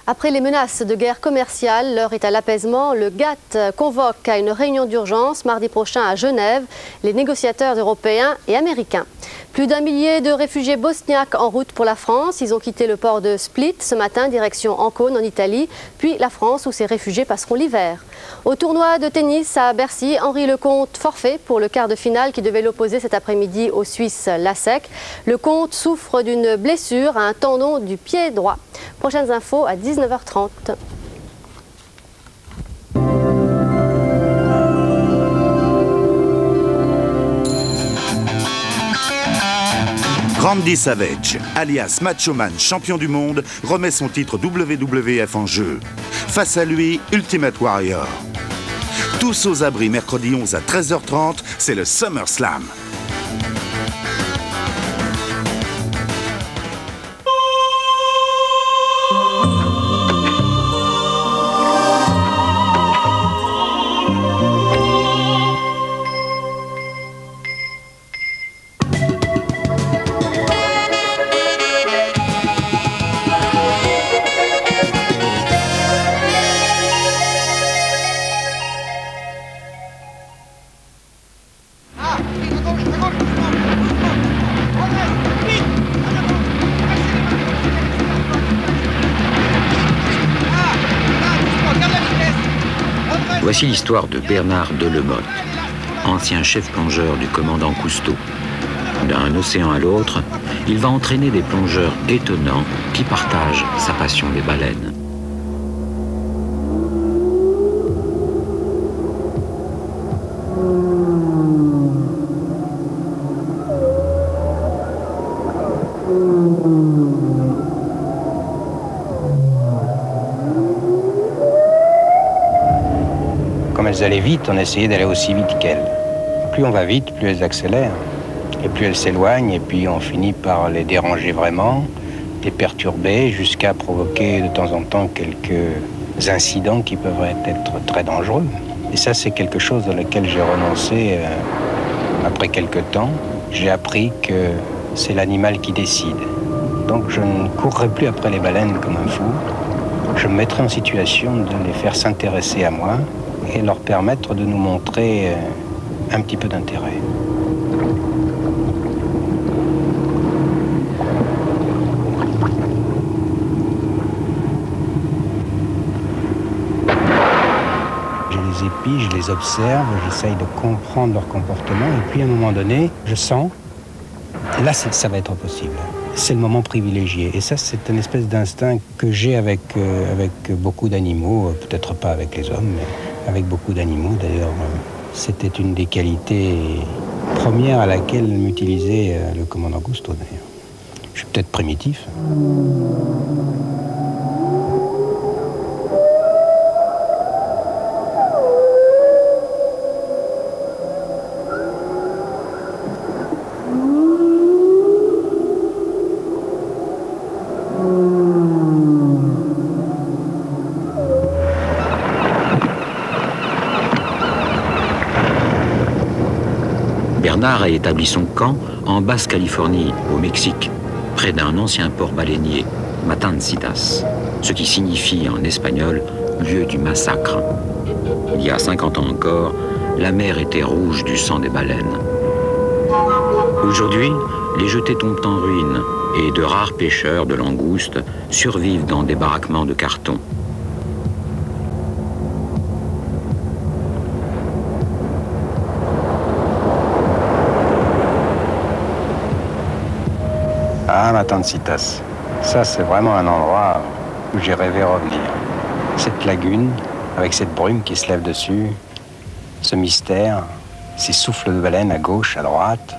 Après les menaces de guerre commerciale, l'heure est à l'apaisement. Le GATT convoque à une réunion d'urgence mardi prochain à Genève les négociateurs européens et américains. Plus d'1 millier de réfugiés bosniaques en route pour la France. Ils ont quitté le port de Split ce matin, direction Ancône en Italie, puis la France où ces réfugiés passeront l'hiver. Au tournoi de tennis à Bercy, Henri Lecomte forfait pour le quart de finale qui devait l'opposer cet après-midi au Suisse Lasek. Lecomte souffre d'une blessure à un tendon du pied droit. Prochaines infos à 19h30. Randy Savage, alias Macho Man, champion du monde, remet son titre WWF en jeu. Face à lui, Ultimate Warrior. Tous aux abris mercredi 11 à 13h30, c'est le SummerSlam. Voici l'histoire de Bernard Delemotte, ancien chef plongeur du commandant Cousteau. D'un océan à l'autre, il va entraîner des plongeurs étonnants qui partagent sa passion des baleines. Comme elles allaient vite, on essayait d'aller aussi vite qu'elles. Plus on va vite, plus elles accélèrent. Et plus elles s'éloignent, et puis on finit par les déranger vraiment, les perturber, jusqu'à provoquer de temps en temps quelques incidents qui peuvent être très dangereux. Et ça, c'est quelque chose dans lequel j'ai renoncé après quelque temps. J'ai appris que c'est l'animal qui décide. Donc je ne courrai plus après les baleines comme un fou. Je me mettrai en situation de les faire s'intéresser à moi et leur permettre de nous montrer un petit peu d'intérêt. Je les épie, je les observe, j'essaye de comprendre leur comportement et puis à un moment donné, je sens, là ça va être possible. C'est le moment privilégié. Et ça, c'est une espèce d'instinct que j'ai avec beaucoup d'animaux, peut-être pas avec les hommes, mais avec beaucoup d'animaux. D'ailleurs, c'était une des qualités premières à laquelle m'utilisait le commandant Cousteau, d'ailleurs. Je suis peut-être primitif. Bernard a établi son camp en Basse-Californie, au Mexique, près d'un ancien port baleinier, Matanzitas, ce qui signifie en espagnol « lieu du massacre ». Il y a 50 ans encore, la mer était rouge du sang des baleines. Aujourd'hui, les jetées tombent en ruine et de rares pêcheurs de langoustes survivent dans des baraquements de carton. Ah, Matanzitas. Ça, c'est vraiment un endroit où j'ai rêvé revenir. Cette lagune, avec cette brume qui se lève dessus, ce mystère, ces souffles de baleines à gauche, à droite.